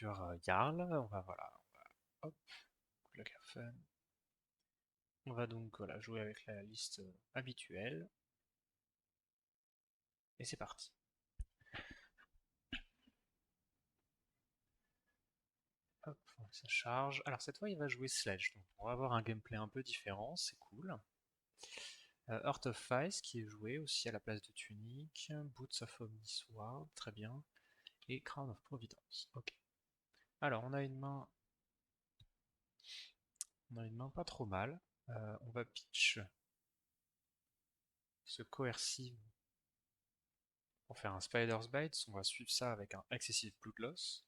sur Jarl. On va voilà, hop, le Carfen. On va donc voilà, jouer avec la liste habituelle. Et c'est parti. Hop, ça charge. Alors cette fois il va jouer Sledge, donc on va avoir un gameplay un peu différent, c'est cool. Heart of Ice qui est joué aussi à la place de Tunic, Boots of Omnisword, très bien, et Crown of Providence. Ok. Alors on a une main pas trop mal. On va pitch ce coercive pour faire un Spider's Bite. On va suivre ça avec un Excessive Bloodloss.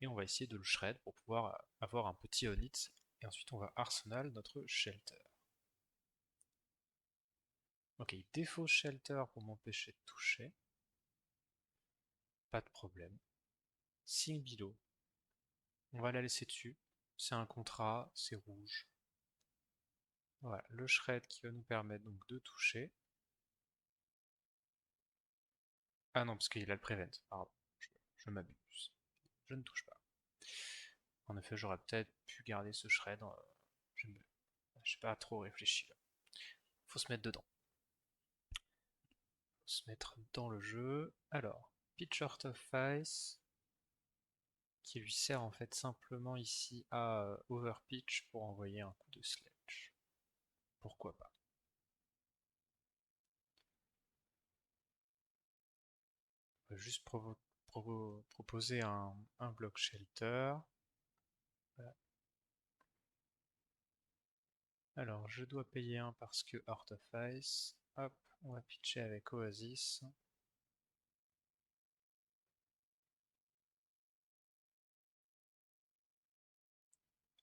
Et on va essayer de le shred pour pouvoir avoir un petit on it. Et ensuite on va arsenal notre shelter. Ok, il défausse shelter pour m'empêcher de toucher. Pas de problème. Sing below. On va la laisser dessus. C'est un contrat, c'est rouge. Voilà, le shred qui va nous permettre donc de toucher. Ah non, parce qu'il a le prevent, pardon. Je m'abuse. Je ne touche pas. En effet, j'aurais peut-être pu garder ce shred. Je n'ai pas trop réfléchi là. Faut se mettre dedans. Faut se mettre dans le jeu. Alors, Pitch Heart of Ice, qui lui sert en fait simplement ici à Overpitch pour envoyer un coup de sledge. Pourquoi pas. On va juste proposer un block shelter. Voilà. Alors, je dois payer un parce que Heart of Ice. Hop, on va pitcher avec Oasis.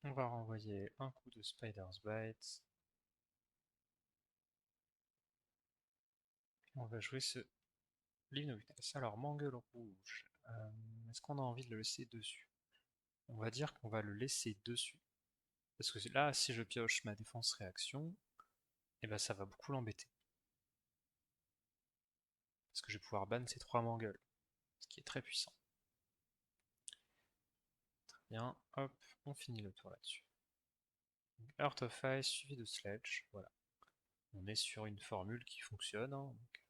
On va renvoyer un coup de Spider's Bite. On va jouer ce Livre Witness. Alors, Mangle rouge. Est-ce qu'on a envie de le laisser dessus? On va dire qu'on va le laisser dessus. Parce que là, si je pioche ma défense réaction, et ben ça va beaucoup l'embêter. Parce que je vais pouvoir ban ces 3 mangles, ce qui est très puissant. Très bien, hop, on finit le tour là-dessus. Heart of Ice suivi de Sledge, voilà. On est sur une formule qui fonctionne. Hein, donc.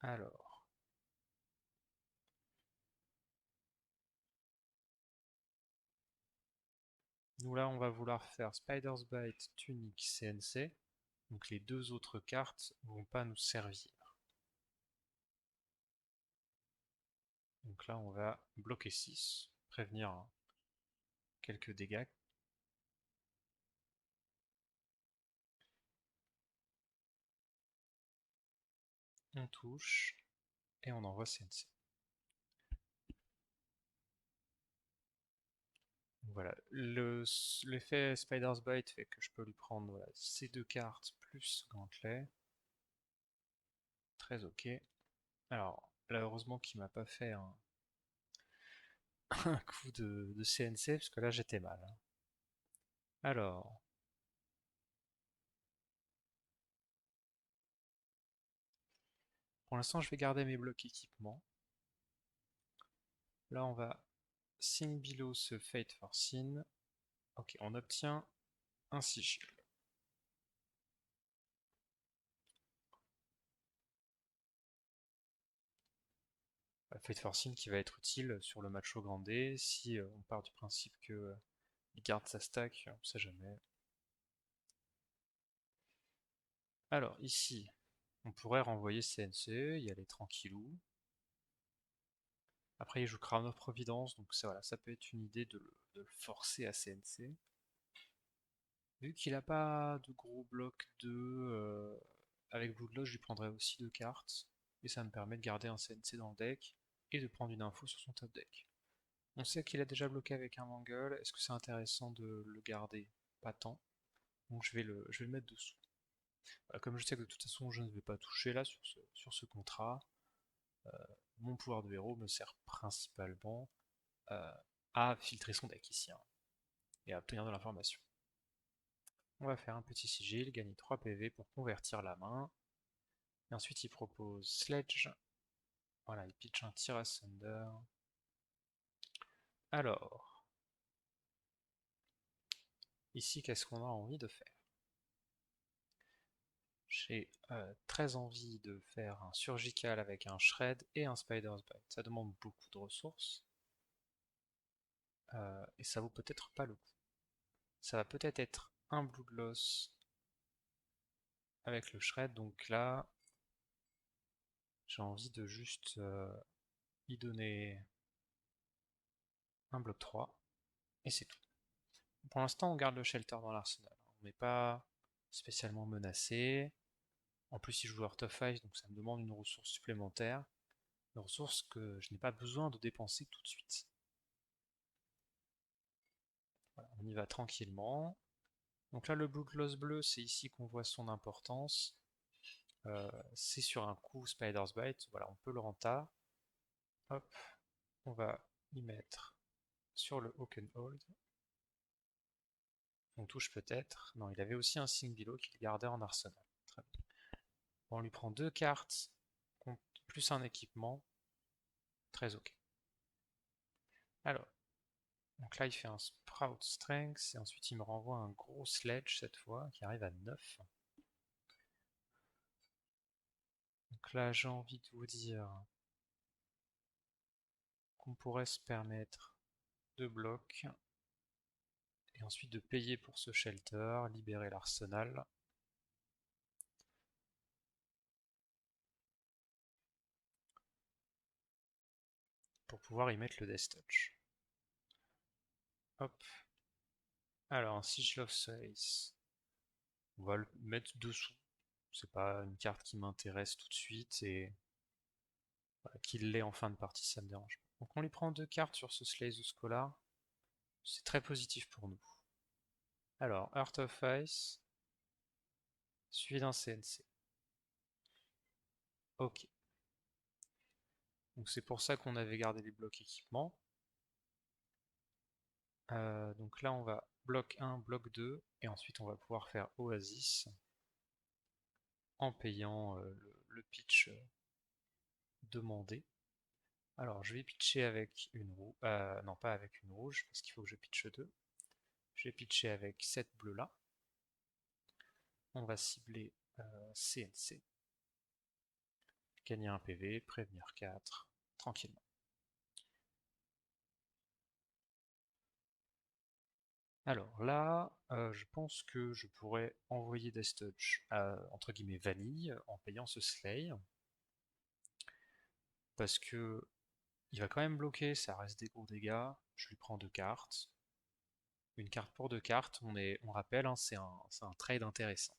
Alors, nous là, on va vouloir faire Spider's Bite, Tunic, CNC. Donc les deux autres cartes vont pas nous servir. Donc là, on va bloquer 6, prévenir quelques dégâts. On touche et on envoie CNC. Voilà, l'effet Spider's Bite fait que je peux lui prendre voilà, ces deux cartes plus Gantelet. Très ok. Alors, là, heureusement qu'il m'a pas fait un coup de CNC, parce que là j'étais mal. Hein. Alors, pour l'instant je vais garder mes blocs équipement. Là on va Sin below ce Fate for Sin. Ok, on obtient un sigil. Fate for Sin qui va être utile sur le match au Grande si on part du principe que il garde sa stack, on sait jamais. Alors ici, on pourrait renvoyer CNC, y aller tranquillou. Après, il joue Crown of Providence, donc ça, voilà, ça peut être une idée de le forcer à CNC. Vu qu'il n'a pas de gros blocs avec Bloodlust, je lui prendrais aussi deux cartes. Et ça me permet de garder un CNC dans le deck et de prendre une info sur son top deck. On sait qu'il a déjà bloqué avec un Mangle. Est-ce que c'est intéressant de le garder? Pas tant. Donc je vais le mettre dessous. Voilà, comme je sais que de toute façon je ne vais pas toucher là sur ce contrat, mon pouvoir de héros me sert principalement euh, à filtrer son deck ici hein, et à obtenir de l'information. On va faire un petit sigil, gagner 3 PV pour convertir la main. Et ensuite il propose Sledge. Voilà, il pitch un tir asunder. Alors, ici, qu'est-ce qu'on a envie de faire? J'ai très envie de faire un surgical avec un shred et un spider's bite. Ça demande beaucoup de ressources et ça vaut peut-être pas le coup. Ça va peut-être être un bloodloss avec le shred, donc là j'ai envie de juste y donner un bloc 3 et c'est tout. Pour l'instant on garde le shelter dans l'arsenal. On n'est pas spécialement menacé. En plus il joue Heart of Ice donc ça me demande une ressource supplémentaire. Une ressource que je n'ai pas besoin de dépenser tout de suite. Voilà, on y va tranquillement. Donc là le bloodloss bleu c'est ici qu'on voit son importance. C'est sur un coup Spider's Bite, voilà on peut le renta. Hop, on va y mettre sur le Hawk and Hold. On touche peut-être. Non, il avait aussi un Sing-Below qu'il gardait en arsenal. Très bien. Bon, on lui prend deux cartes, plus un équipement. Très ok. Alors, donc là il fait un Sprout Strength, et ensuite il me renvoie un gros Sledge cette fois, qui arrive à 9. Donc là j'ai envie de vous dire qu'on pourrait se permettre de blocs, et ensuite de payer pour ce shelter, libérer l'arsenal. Pour pouvoir y mettre le Death Touch. Hop. Alors, un Sigil of Solace. On va le mettre dessous. C'est pas une carte qui m'intéresse tout de suite et voilà, qu'il l'ait en fin de partie, ça me dérange pas. Donc on lui prend deux cartes sur ce Slays of Scholar. C'est très positif pour nous. Alors, Heart of Ice, suivi d'un CNC. Ok. Donc c'est pour ça qu'on avait gardé les blocs équipements. Donc là on va bloc 1, bloc 2, et ensuite on va pouvoir faire Oasis en payant le pitch demandé. Alors je vais pitcher avec une rouge, non pas avec une rouge, parce qu'il faut que je pitche deux. Je vais pitcher avec cette bleue là. On va cibler CNC. Gagner un PV, prévenir 4, tranquillement. Alors là, je pense que je pourrais envoyer Death Touch à, entre guillemets, vanille en payant ce Slay. Parce que il va quand même bloquer, ça reste des gros dégâts. Je lui prends deux cartes. Une carte pour deux cartes, on rappelle, hein, c'est un trade intéressant.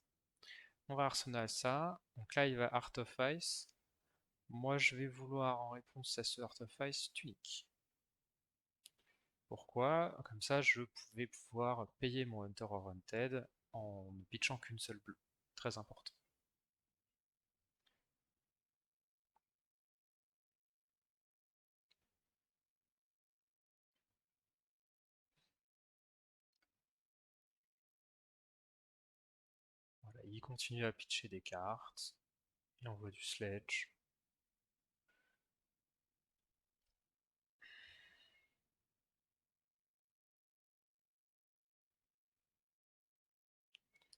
On va arsenal ça. Donc là, il va Heart of Ice. Moi, je vais vouloir, en réponse à ce Heart of Ice, Tunic. Pourquoi? Comme ça, je vais pouvoir payer mon Hunter or Hunted en ne pitchant qu'une seule bleue. Très important. Voilà, il continue à pitcher des cartes. Il envoie du Sledge.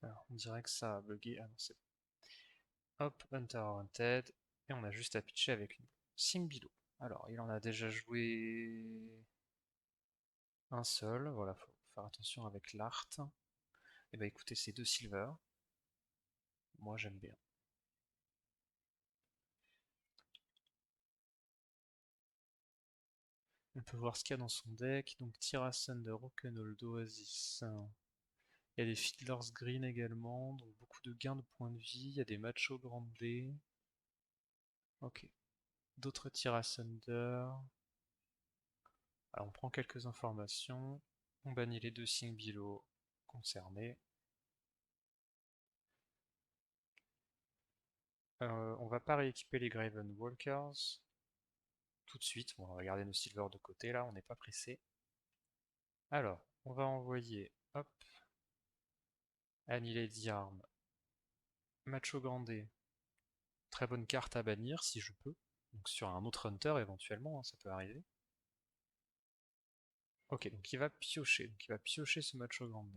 Alors, on dirait que ça a bugué. Ah non, c'est bon. Hop, Hunter or Hunted. Et on a juste à pitcher avec une Singbilo. Alors, il en a déjà joué un seul. Voilà, faut faire attention avec l'art. Et bah écoutez, c'est deux silver. Moi, j'aime bien. On peut voir ce qu'il y a dans son deck. Donc, Tyrasunder, Rock'n'Roll, Oasis. Il y a des Fiddler's Green également. Donc, beaucoup de gains de points de vie. Il y a des Macho Grande. Ok. D'autres Tyrasunder. Alors, on prend quelques informations. On bannit les deux Singbilo concernés. On va pas rééquiper les Graven Walkers tout de suite. Bon, on va garder nos silver de côté là, on n'est pas pressé. Alors, on va envoyer, hop, Annihilate the Arm, Macho Grande, très bonne carte à bannir si je peux. Donc sur un autre Hunter éventuellement, hein, ça peut arriver. Ok, donc il va piocher. Donc il va piocher ce Macho Grande.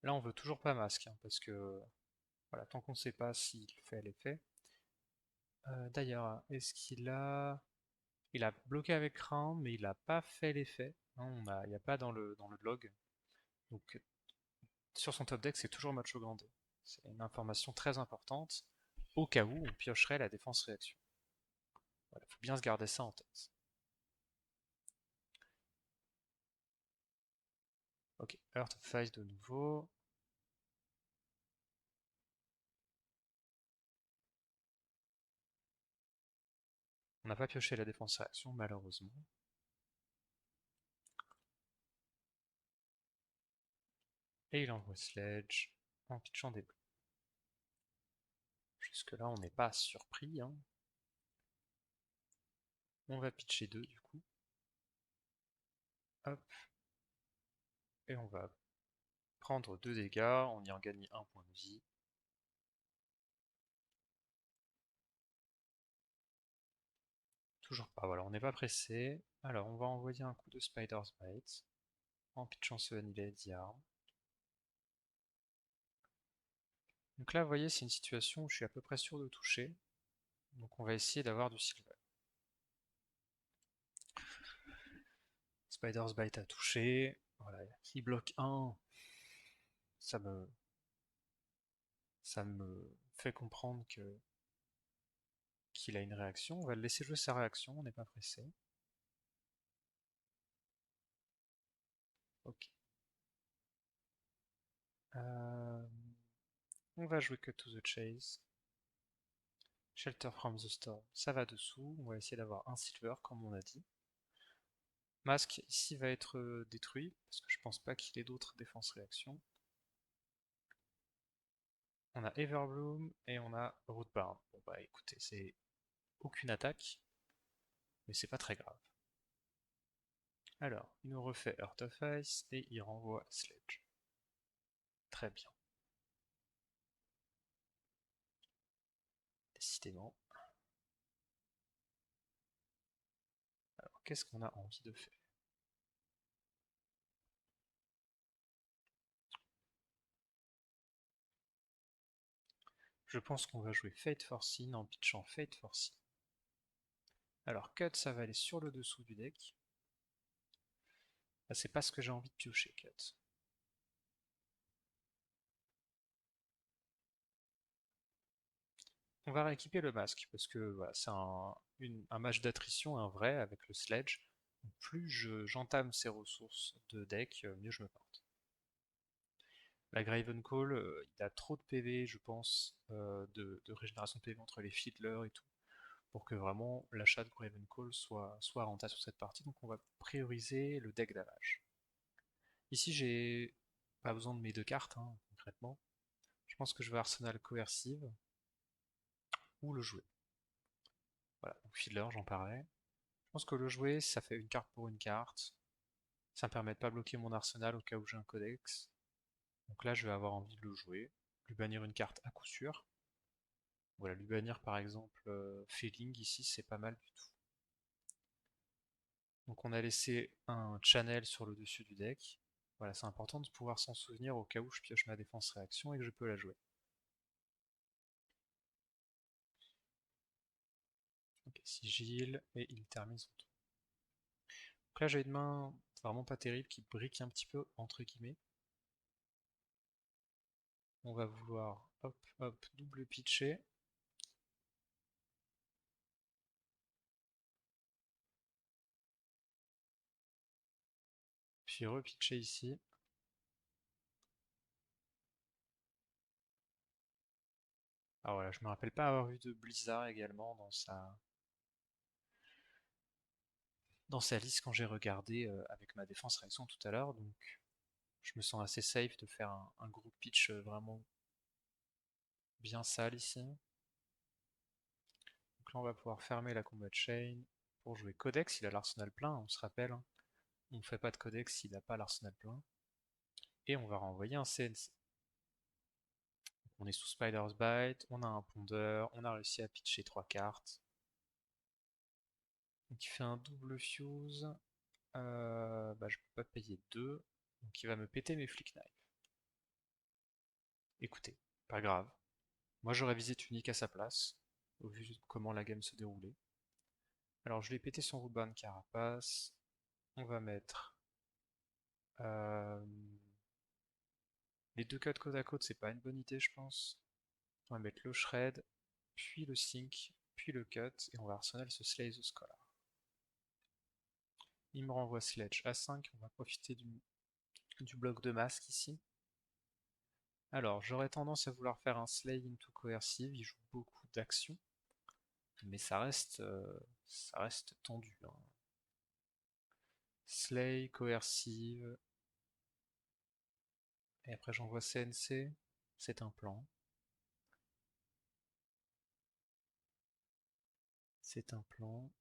Là, on veut toujours pas masque, hein, parce que voilà, tant qu'on ne sait pas s'il fait l'effet. D'ailleurs, est-ce qu'il a... Il a bloqué avec Round, mais il n'a pas fait l'effet. Hein, il n'y a pas dans le log. Donc sur son top deck, c'est toujours Macho Grande. C'est une information très importante, au cas où on piocherait la défense réaction. Voilà, faut bien se garder ça en tête. Ok, Earth of Ice de nouveau. On n'a pas pioché la défense réaction, malheureusement. Et il envoie Sledge en pitchant des bleus. Jusque là, on n'est pas surpris. Hein. On va pitcher 2 du coup. Hop. Et on va prendre 2 dégâts, on y en gagne 1 point de vie. Toujours pas, voilà, on n'est pas pressé. Alors on va envoyer un coup de Spider's Bite en pitchant ce Vanilla Diarm. Donc là, vous voyez, c'est une situation où je suis à peu près sûr de toucher. Donc on va essayer d'avoir du silver. Spider's Bite a touché. Voilà, il bloque 1. Ça me, ça me fait comprendre qu'il a une réaction. On va le laisser jouer sa réaction, on n'est pas pressé. Ok. Euh, on va jouer Cut to the Chase. Shelter from the Storm, ça va dessous. On va essayer d'avoir un silver, comme on a dit. Masque ici va être détruit, parce que je pense pas qu'il ait d'autres défenses réactions. On a Everbloom et on a Rootbarn. Bon bah écoutez, c'est aucune attaque, mais c'est pas très grave. Alors, il nous refait Earth of Ice et il renvoie Sledge. Très bien. Décidément. Alors, qu'est-ce qu'on a envie de faire? Je pense qu'on va jouer Fate Forcing en pitchant Fate Forcing. Alors, Cut, ça va aller sur le dessous du deck. Là, c'est pas ce que j'ai envie de piocher, Cut. On va rééquiper le masque, parce que voilà, c'est un match d'attrition, un vrai, avec le sledge. Plus j'entame ces ressources de deck, mieux je me porte. La Graven Call, il a trop de PV, je pense, de régénération de PV entre les fiddlers et tout, pour que vraiment l'achat de Graven Call soit rentable sur cette partie, donc on va prioriser le deck d'avage. Ici, j'ai pas besoin de mes 2 cartes, hein, concrètement. Je pense que je vais Arsenal Coercive, ou le jouer. Voilà, donc Fiddler, j'en parlais. Je pense que le jouer, ça fait une carte pour une carte. Ça me permet de pas bloquer mon arsenal au cas où j'ai un codex. Donc là, je vais avoir envie de le jouer. Lui bannir une carte à coup sûr. Voilà, lui bannir par exemple Feeling ici, c'est pas mal du tout. Donc on a laissé un channel sur le dessus du deck. Voilà, c'est important de pouvoir s'en souvenir au cas où je pioche ma défense réaction et que je peux la jouer. Ok, sigil, et il termine son tour. Donc là, j'ai une main vraiment pas terrible qui brique un petit peu, entre guillemets. On va vouloir, hop, hop, double pitcher. Puis repitcher ici. Ah voilà, je me rappelle pas avoir vu de Blizzard également dans sa liste quand j'ai regardé avec ma défense réaction tout à l'heure, donc je me sens assez safe de faire un groupe pitch vraiment bien sale ici. Donc là on va pouvoir fermer la combat chain pour jouer Codex, il a l'arsenal plein, on se rappelle, hein. On ne fait pas de Codex s'il n'a pas l'arsenal plein. Et on va renvoyer un CNC. Donc on est sous Spider's Bite, on a un pondeur, on a réussi à pitcher 3 cartes. Donc il fait un double fuse. Bah, je peux pas payer 2. Donc il va me péter mes flick knives. Écoutez, pas grave. Moi j'aurais visé Tunic à sa place, au vu de comment la game se déroulait. Alors je l'ai pété son Ruban Carapace. On va mettre euh, les deux cuts côte à côte, c'est pas une bonne idée je pense. On va mettre le shred, puis le sink, puis le cut, et on va arsenal ce Slay the Scholar. Il me renvoie Sledge à 5, on va profiter du bloc de masque ici. Alors, j'aurais tendance à vouloir faire un Slay into Coercive, il joue beaucoup d'actions, mais ça reste tendu, hein. Slay, Coercive, et après j'envoie CNC, c'est un plan. C'est un plan.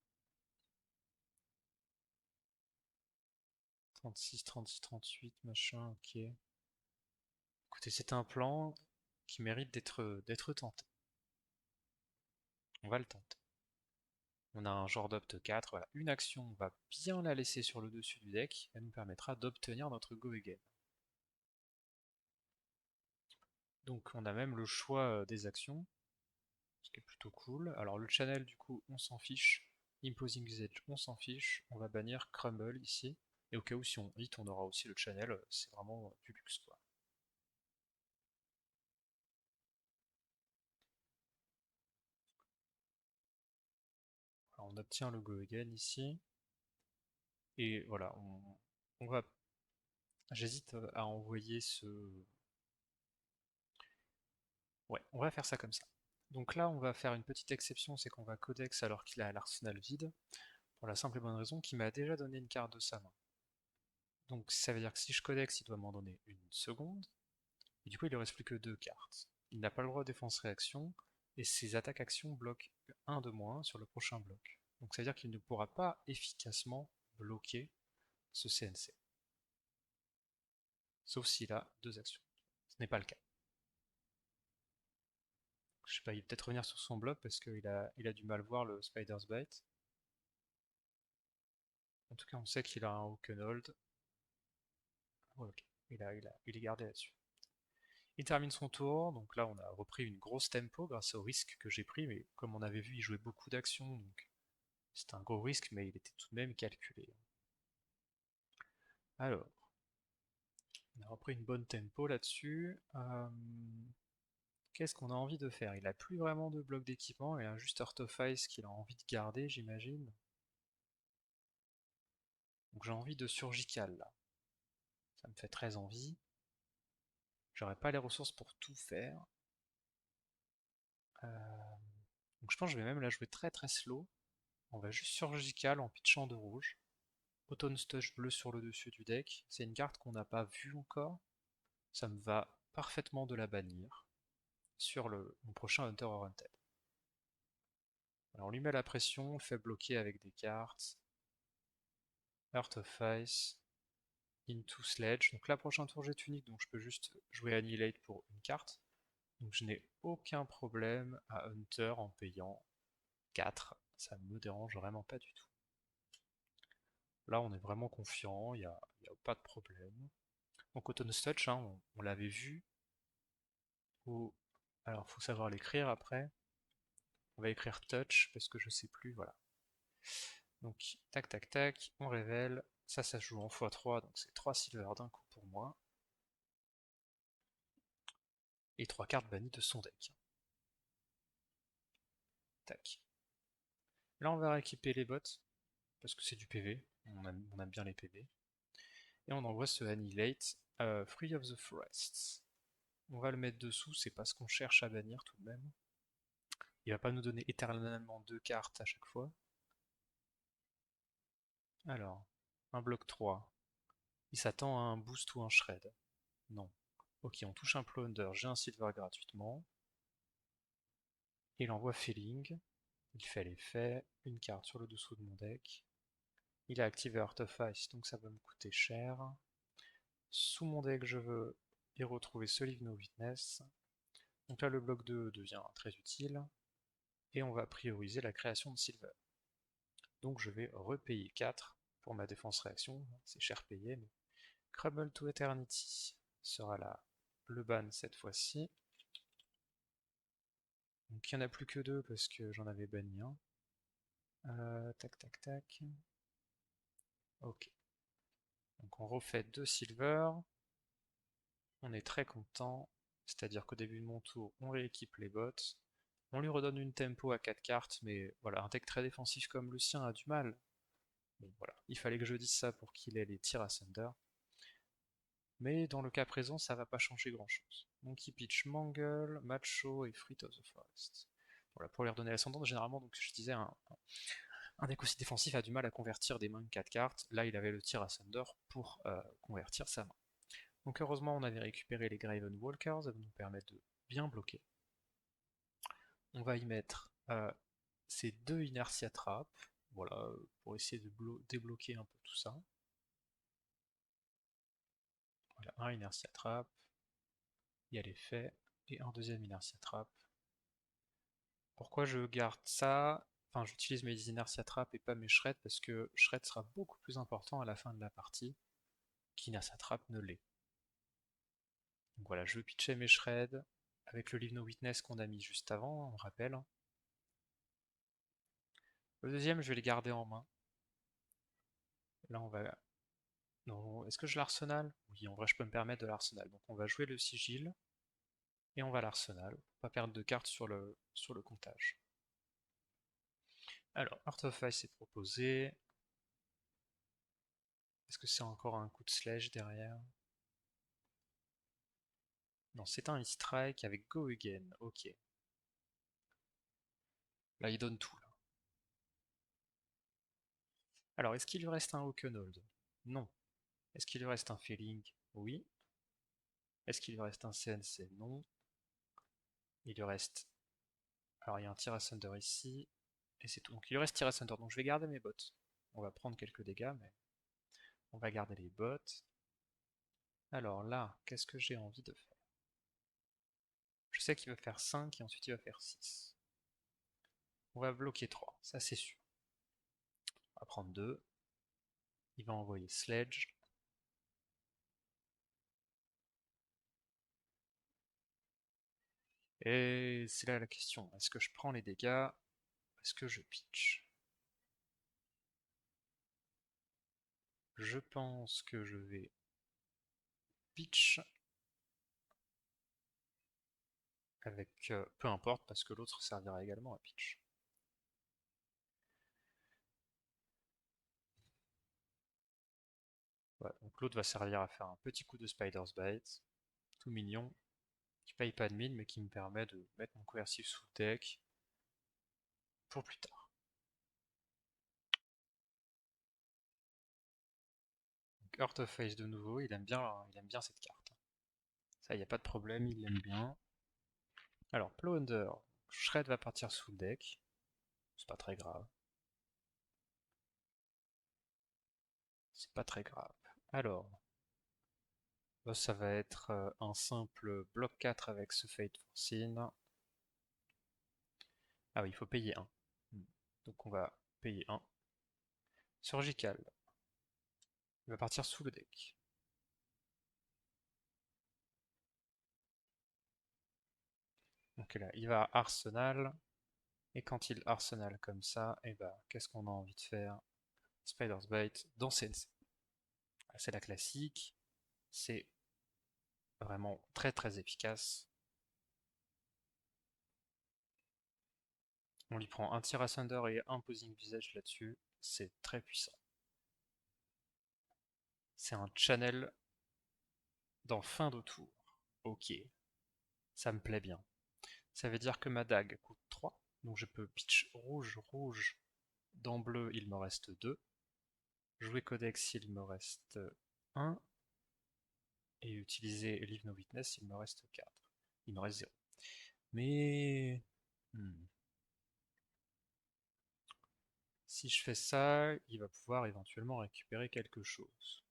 36, 36, 38, machin, ok. Écoutez, c'est un plan qui mérite d'être tenté. On va le tenter. On a un genre d'opt 4, voilà. Une action, on va bien la laisser sur le dessus du deck, elle nous permettra d'obtenir notre go again. Donc on a même le choix des actions, ce qui est plutôt cool. Alors le channel, du coup, on s'en fiche. Imposing Edge, on s'en fiche. On va bannir Crumble ici. Et au cas où, si on hit, on aura aussi le channel. C'est vraiment du luxe, quoi. Alors, on obtient le go again ici. Et voilà, on va. J'hésite à envoyer ce. Ouais, on va faire ça comme ça. Donc là, on va faire une petite exception, c'est qu'on va codex alors qu'il a l'arsenal vide, pour la simple et bonne raison qu'il m'a déjà donné une carte de sa main. Donc ça veut dire que si je codex, il doit m'en donner une seconde, et du coup il ne reste plus que deux cartes. Il n'a pas le droit de défense-réaction, et ses attaques-actions bloquent un de moins sur le prochain bloc. Donc ça veut dire qu'il ne pourra pas efficacement bloquer ce CNC. Sauf s'il a deux actions. Ce n'est pas le cas. Je sais pas, il va peut-être revenir sur son bloc parce il a du mal voir le Spider's Bite. En tout cas, on sait qu'il a un Oakenhold. Ouais, ok, il est gardé là-dessus. Il termine son tour, donc là on a repris une grosse tempo grâce au risque que j'ai pris, mais comme on avait vu, il jouait beaucoup d'actions, donc c'était un gros risque, mais il était tout de même calculé. Alors, on a repris une bonne tempo là-dessus. Qu'est-ce qu'on a envie de faire? Il a plus vraiment de bloc d'équipement, il a juste Heart of Ice qu'il a envie de garder, j'imagine. Donc j'ai envie de surgical là. Ça me fait très envie. J'aurais pas les ressources pour tout faire. Donc je pense que je vais même la jouer très très slow. On va juste surgical en pitchant de rouge. Autumn Stush bleu sur le dessus du deck. C'est une carte qu'on n'a pas vue encore. Ça me va parfaitement de la bannir sur mon prochain Hunter or Hunted. Alors on lui met la pression, on le fait bloquer avec des cartes. Heart of Ice, Into Sledge. Donc là, prochain tour, j'ai Tunic, donc je peux juste jouer Annihilate pour une carte. Donc je n'ai aucun problème à Hunter en payant 4. Ça ne me dérange vraiment pas du tout. Là, on est vraiment confiant, y a pas de problème. Donc Autumn Touch, hein, on l'avait vu. Alors, faut savoir l'écrire après. On va écrire touch parce que je sais plus, voilà. Donc, tac, tac, tac, on révèle. Ça se joue en x3, donc c'est 3 silver d'un coup pour moi. Et 3 cartes bannies de son deck. Tac. Là, on va rééquiper les bots, parce que c'est du PV. On aime bien les PV. Et on envoie ce Annihilate, Free of the Forests. On va le mettre dessous, c'est pas ce qu'on cherche à bannir tout de même. Il va pas nous donner éternellement 2 cartes à chaque fois. Alors, un bloc 3. Il s'attend à un boost ou un shred. Non. Ok, on touche un Plunder, j'ai un silver gratuitement. Il envoie Feeling. Il fait l'effet. Une carte sur le dessous de mon deck. Il a activé Heart of Ice, donc ça va me coûter cher. Sous mon deck, je veux y retrouver ce Leave No Witness. Donc là, le bloc 2 devient très utile. Et on va prioriser la création de silver. Donc je vais repayer 4 pour ma défense réaction, c'est cher payé, mais Crumble to Eternity sera là le ban cette fois-ci. Donc il n'y en a plus que 2 parce que j'en avais banni un. Tac tac tac. Ok. Donc on refait 2 silver. On est très content. C'est-à-dire qu'au début de mon tour, on rééquipe les bots. On lui redonne une tempo à 4 cartes, mais voilà, un deck très défensif comme le sien a du mal. Bon voilà, il fallait que je dise ça pour qu'il ait les tirs à Thunder. Mais dans le cas présent, ça va pas changer grand chose. Donc il pitch Mangle, Macho et Fruit of the Forest. Voilà, pour lui redonner l'ascendant, généralement, donc je disais, un deck aussi défensif a du mal à convertir des mains de 4 cartes. Là, il avait le tir à Thunder pour convertir sa main. Donc heureusement, on avait récupéré les Graven Walkers, ça va nous permettre de bien bloquer. On va y mettre ces 2 Inertia Trap, voilà, pour essayer de débloquer un peu tout ça. Voilà, un Inertia Trap, il y a l'effet, et un deuxième Inertia Trap. Pourquoi je garde ça? Enfin, j'utilise mes Inertia Trap et pas mes Shred, parce que Shred sera beaucoup plus important à la fin de la partie qu'Inertia Trap ne l'est. Donc voilà, je pitchais mes Shred avec le Leave No Witness qu'on a mis juste avant, on rappelle. Le deuxième, je vais les garder en main. Là, on va... Non, est-ce que je l'arsenal? Oui, en vrai, je peux me permettre de l'arsenal. Donc on va jouer le sigil, et on va l'arsenal, pour pas perdre de cartes sur le comptage. Alors, Heart of Ice est proposé. Est-ce que c'est encore un coup de sledge derrière? Non, c'est un E-Strike avec Go Again, ok. Là, il donne tout, là. Alors, est-ce qu'il lui reste un Oakenhold? Non. Est-ce qu'il lui reste un Feeling? Oui. Est-ce qu'il lui reste un CNC? Non. Il lui reste... Alors, il y a un Tir Asunder ici, et c'est tout. Donc, il lui reste Tir Asunder, donc je vais garder mes bots. On va prendre quelques dégâts, mais on va garder les bots. Alors là, qu'est-ce que j'ai envie de faire? Je sais qu'il va faire 5 et ensuite il va faire 6. On va bloquer 3, ça c'est sûr. On va prendre 2. Il va envoyer Sledge. Et c'est là la question. Est-ce que je prends les dégâts? Est-ce que je pitch? Je pense que je vais pitch avec... peu importe, parce que l'autre servira également à pitch. Voilà, donc l'autre va servir à faire un petit coup de Spider's Bite, tout mignon, qui paye pas de mine, mais qui me permet de mettre mon coercive sous le deck pour plus tard. Donc Heart of Face de nouveau, il aime bien cette carte. Ça, il n'y a pas de problème, il l'aime bien. Alors, Plowhunter, Shred va partir sous le deck, c'est pas très grave. C'est pas très grave. Alors, là, ça va être un simple bloc 4 avec ce Fate Forcine. Ah oui, il faut payer 1. Donc on va payer 1. Surgical, il va partir sous le deck. Donc là, il va Arsenal, et quand il Arsenal comme ça, et bah, qu'est-ce qu'on a envie de faire? Spider's Bite dans CNC. C'est la classique, c'est vraiment très très efficace. On lui prend un tir asunder et un posing visage là-dessus, c'est très puissant. C'est un channel dans fin de tour. Ok, ça me plaît bien. Ça veut dire que ma dague coûte 3, donc je peux pitch rouge, rouge. Dans bleu, il me reste 2. Jouer codex, il me reste 1. Et utiliser Leave No Witness, il me reste 4. Il me reste 0. Mais... Si je fais ça, il va pouvoir éventuellement récupérer quelque chose.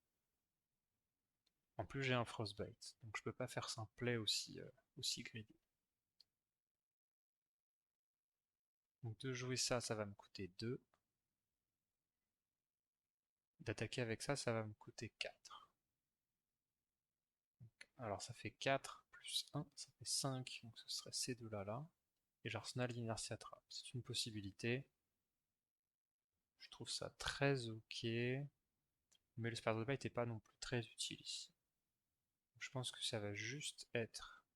En plus, j'ai un Frostbite, donc je peux pas faire un play aussi greedy. Donc de jouer ça, ça va me coûter 2. D'attaquer avec ça, ça va me coûter 4. Alors ça fait 4 plus 1, ça fait 5, donc ce serait ces deux-là là. Et j'arsenal l'inertia trap. C'est une possibilité. Je trouve ça très ok. Mais le Spider Bite n'est pas non plus très utile ici. Je pense que ça va juste être,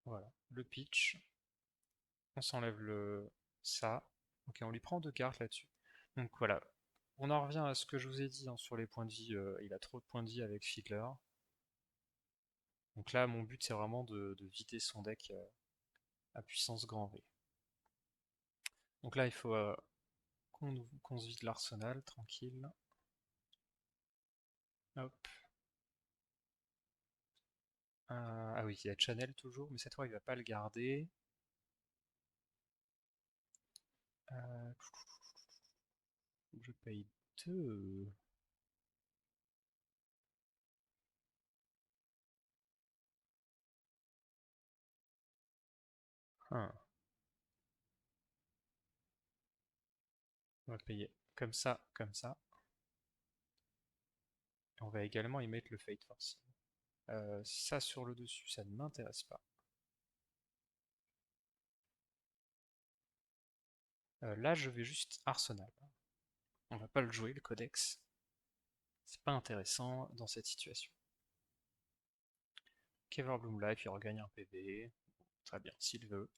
voilà, le pitch. On s'enlève le ça. Ok, on lui prend 2 cartes là-dessus. Donc voilà, on en revient à ce que je vous ai dit hein, sur les points de vie. Il a trop de points de vie avec Fiddler. Donc là, mon but c'est vraiment de vider son deck à puissance grand V. Donc là, il faut qu'on se vide l'arsenal, tranquille. Hop. Ah oui, il y a Channel toujours, mais cette fois il va pas le garder. Euh, je paye 2. Ah, on va payer comme ça, comme ça. Et on va également y mettre le Fate Force. Ça sur le dessus, ça ne m'intéresse pas. Là, je vais juste Arsenal. On va pas le jouer, le codex. C'est pas intéressant dans cette situation. Keverbloom Life, il regagne un PV. Très bien, s'il veut.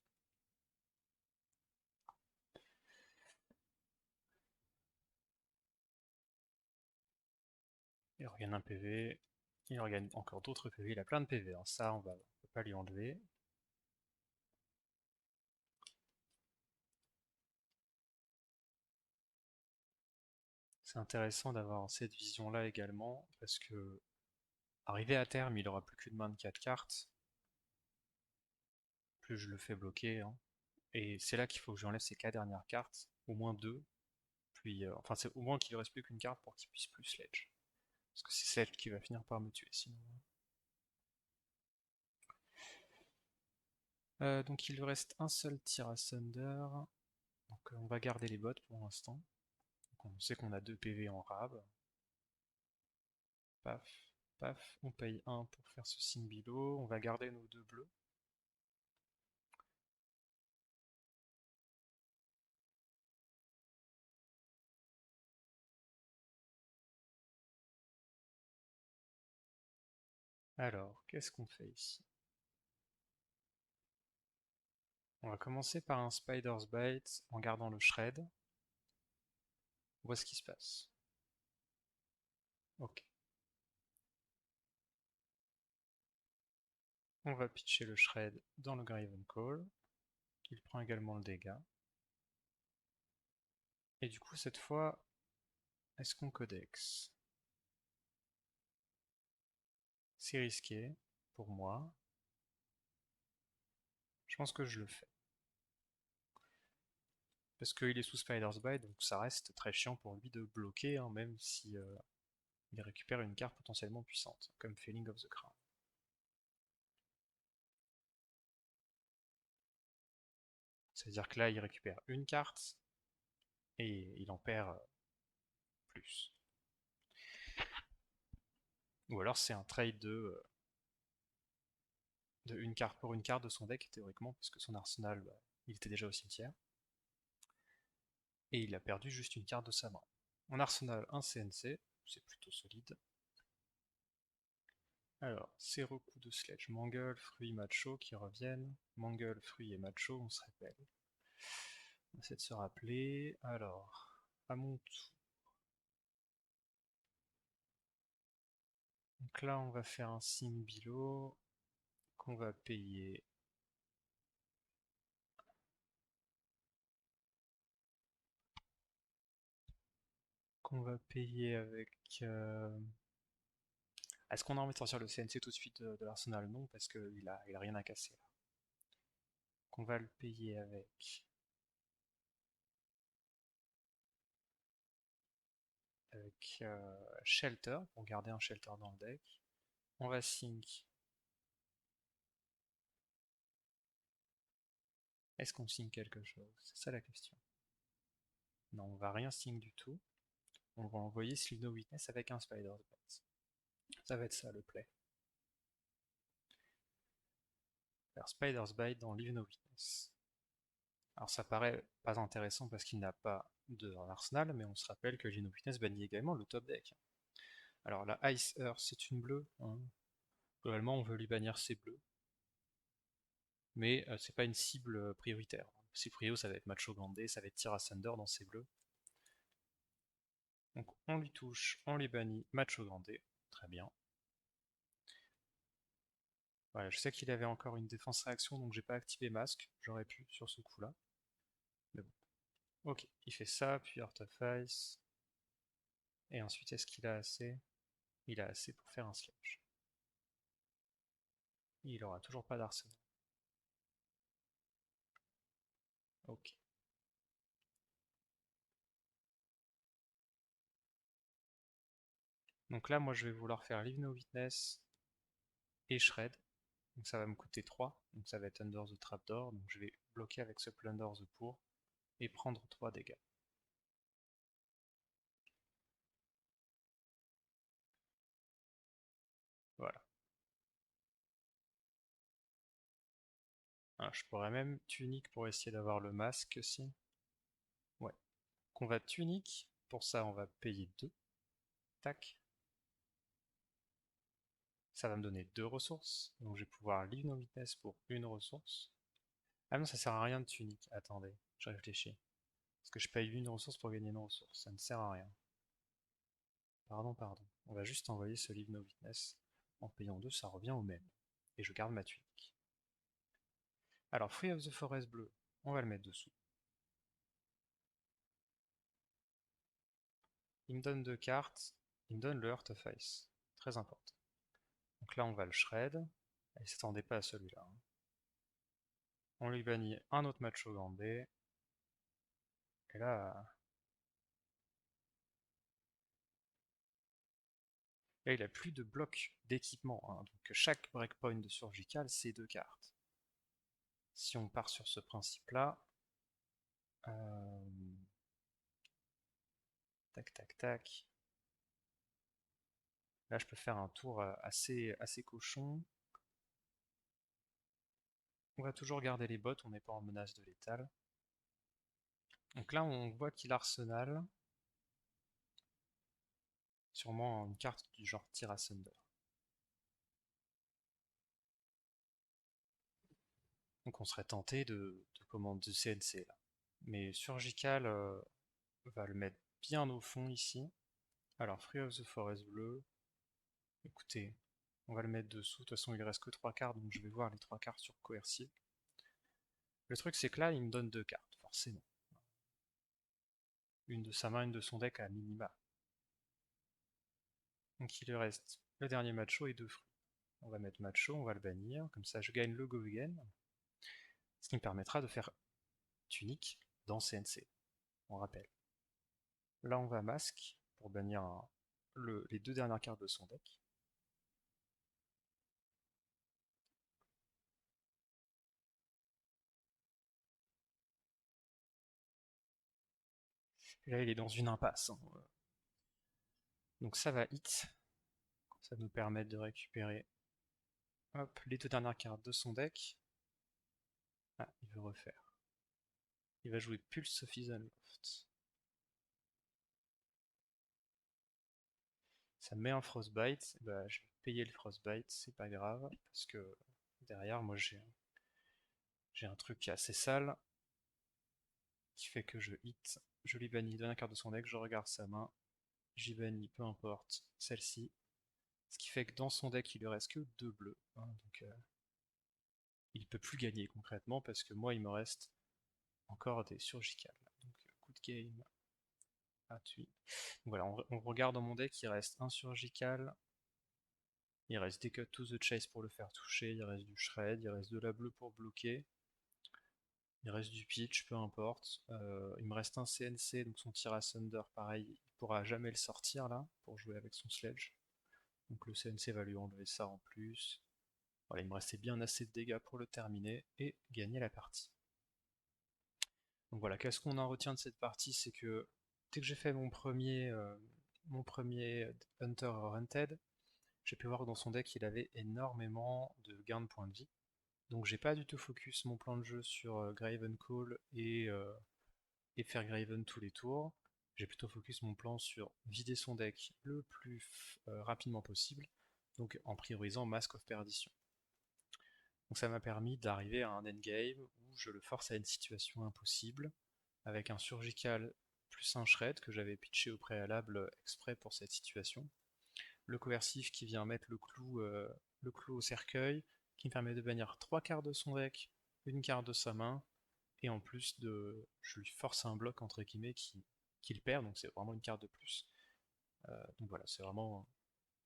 Il regagne un PV. Il regagne encore d'autres PV. Il a plein de PV. Hein. Ça, on peut pas lui enlever. C'est intéressant d'avoir cette vision-là également, parce que arrivé à terme, il aura plus qu'une main de 4 cartes. Plus je le fais bloquer. Hein. Et c'est là qu'il faut que j'enlève ces 4 dernières cartes, au moins 2. Puis, enfin, c'est au moins qu'il ne reste plus qu'une carte pour qu'il puisse plus sledge. Parce que c'est celle qui va finir par me tuer sinon. Donc il lui reste un seul tir à Thunder. Donc on va garder les bots pour l'instant. On sait qu'on a 2 PV en rab. Paf, paf, on paye 1 pour faire ce Simbilo. On va garder nos 2 bleus. Alors, qu'est-ce qu'on fait ici? On va commencer par un Spider's Bite en gardant le Shred. On voit ce qui se passe. Ok. On va pitcher le Shred dans le Graven Call. Il prend également le dégât. Et du coup, cette fois, est-ce qu'on codex? C'est risqué pour moi. Je pense que je le fais. Parce qu'il est sous Spider's Bite, donc ça reste très chiant pour lui de bloquer, hein, même si il récupère une carte potentiellement puissante, comme Feeling of the Crown. C'est-à-dire que là, il récupère une carte et il en perd plus. Ou alors c'est un trade de une carte pour une carte de son deck, théoriquement, puisque son arsenal, bah, il était déjà au cimetière. Et il a perdu juste une carte de sa main. En arsenal, un CNC, c'est plutôt solide. Alors, 0 coups de sledge, Mangle, fruits, macho qui reviennent. Mangle, fruits et macho, on se rappelle. On essaie de se rappeler. Alors, à mon tour. Donc là, on va faire un Simbilo qu'on va payer. Qu'on va payer avec. Est-ce qu'on a envie de sortir le CNC tout de suite de l'arsenal? Non, parce qu'il a rien à casser là. Qu'on va le payer avec Shelter, pour garder un Shelter dans le deck. On va sync. Est-ce qu'on sync quelque chose? C'est ça la question. Non, on va rien sync du tout. on va envoyer Sleep No Witness avec un Spider's Bite. Ça va être ça le play. Faire Spider's Bite dans Leave No Witness. Alors ça paraît pas intéressant parce qu'il n'a pas de arsenal, mais on se rappelle que Leave No Witness bannit également le top deck. Alors la Ice Earth c'est une bleue, hein. Globalement on veut lui bannir ses bleus, mais c'est pas une cible prioritaire. Si prio ça va être Macho Grande, ça va être Tira Thunder dans ses bleus. Donc on lui touche, on lui bannit Macho Grande, très bien. Voilà, je sais qu'il avait encore une défense réaction, donc j'ai pas activé masque, j'aurais pu sur ce coup-là. Mais bon. Ok, il fait ça, puis Heart of Ice. Et ensuite, est-ce qu'il a assez? Il a assez pour faire un sledge. Il aura toujours pas d'arsenal. Ok. Donc là, moi, je vais vouloir faire Leave No Witness et Shred. Donc ça va me coûter 3. Donc ça va être Under the Trapdoor. Donc je vais bloquer avec ce Plunder the Poor et prendre 3 dégâts. Voilà. Alors, je pourrais même Tunic pour essayer d'avoir le masque aussi. Ouais. Donc on va Tunic. Pour ça, on va payer 2. Tac. Ça va me donner 2 ressources. Donc je vais pouvoir Leave No Witness pour une ressource. Ah non, ça sert à rien de Tunic. Attendez, je réfléchis. Parce que je paye une ressource pour gagner une ressource. Ça ne sert à rien. Pardon, pardon. On va juste envoyer ce Leave No Witness. En payant 2, ça revient au même. Et je garde ma tunique. Alors, Free of the Forest bleu, on va le mettre dessous. Il me donne 2 cartes. Il me donne le Heart of Ice. Très important. Donc là, on va le shred. Il s'attendait pas à celui-là, hein. On lui bannit un autre Macho Grande. Et là, il a plus de blocs d'équipement, hein. Donc chaque breakpoint de surgical, c'est 2 cartes. Si on part sur ce principe-là, tac tac tac. Là, je peux faire un tour assez cochon. On va toujours garder les bottes, on n'est pas en menace de létal. Donc là, on voit qu'il arsenal. Sûrement une carte du genre Tir Asunder. Donc on serait tenté de commander CNC là. Mais Surgical va le mettre bien au fond ici. Alors, Free of the Forest bleu. Écoutez, on va le mettre dessous. De toute façon, il reste que 3 cartes, donc je vais voir les 3 cartes sur Coercive. Le truc, c'est que là, il me donne 2 cartes, forcément. Une de sa main, une de son deck à minima. Donc il lui reste le dernier Macho et 2 fruits. On va mettre Macho, on va le bannir. Comme ça, je gagne le Go Again. Ce qui me permettra de faire Tunic dans CNC. On rappelle. Là, on va masque pour bannir les 2 dernières cartes de son deck. Et là, il est dans une impasse, hein. Donc ça va hit. Ça nous permet de récupérer hop, les 2 dernières cartes de son deck. Ah, il veut refaire. Il va jouer Pulse of Loft. Ça me met un Frostbite. Bah, je vais payer le Frostbite, c'est pas grave. Parce que derrière, moi, j'ai un truc qui est assez sale. Qui fait que je hit. Je lui bannis 2 dernières cartes de son deck. Je regarde sa main. J'y bannis, peu importe, celle-ci. Ce qui fait que dans son deck, il lui reste que 2 bleus, hein, donc il peut plus gagner concrètement parce que moi il me reste encore des surgicales. Donc coup de game à tuer. Donc voilà, on regarde dans mon deck, il reste un surgical, il reste des cut to the chase pour le faire toucher, il reste du shred, il reste de la bleue pour bloquer, il reste du pitch, peu importe. Il me reste un CNC, donc son tir à Thunder, pareil, il pourra jamais le sortir là pour jouer avec son sledge. Donc le CNC va lui enlever ça en plus. Voilà, il me restait bien assez de dégâts pour le terminer et gagner la partie. Donc voilà, qu'est-ce qu'on en retient de cette partie? C'est que dès que j'ai fait mon premier Hunter Oriented, j'ai pu voir que dans son deck il avait énormément de gains de points de vie. Donc j'ai pas du tout focus mon plan de jeu sur Graven Call et faire Graven tous les tours. J'ai plutôt focus mon plan sur vider son deck le plus rapidement possible, donc en priorisant Mask of Perdition. Donc ça m'a permis d'arriver à un endgame où je le force à une situation impossible, avec un surgical plus un shred que j'avais pitché au préalable exprès pour cette situation. Le coercif qui vient mettre le clou au cercueil, qui me permet de bannir 3 cartes de son deck, une carte de sa main, et en plus je lui force un bloc entre guillemets qu'il perd, donc c'est vraiment une carte de plus. Donc voilà, c'est vraiment,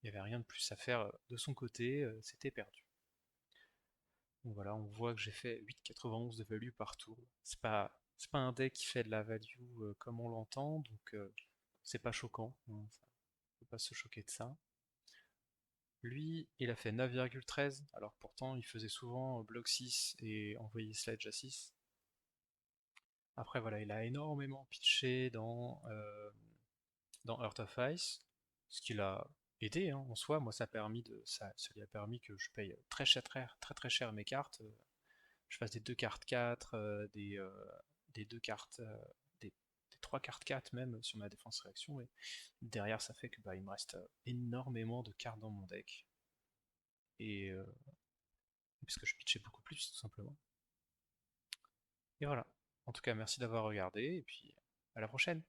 il n'y avait rien de plus à faire de son côté, c'était perdu. Donc voilà, on voit que j'ai fait 8,91 de value par tour. C'est pas un deck qui fait de la value comme on l'entend, donc c'est pas choquant, hein, faut pas se choquer de ça. Lui, il a fait 9,13, alors pourtant il faisait souvent bloc 6 et envoyait Sledge à 6. Après voilà, il a énormément pitché dans Heart of Ice, ce qui l'a aidé hein, en soi. Moi ça lui a permis que je paye très cher mes cartes. Je fasse des 2 cartes 4, des 2 cartes, des 3 cartes 4 même sur ma défense réaction. Et derrière ça fait que bah, il me reste énormément de cartes dans mon deck. Et puisque je pitchais beaucoup plus tout simplement. Et voilà. En tout cas, merci d'avoir regardé et puis à la prochaine.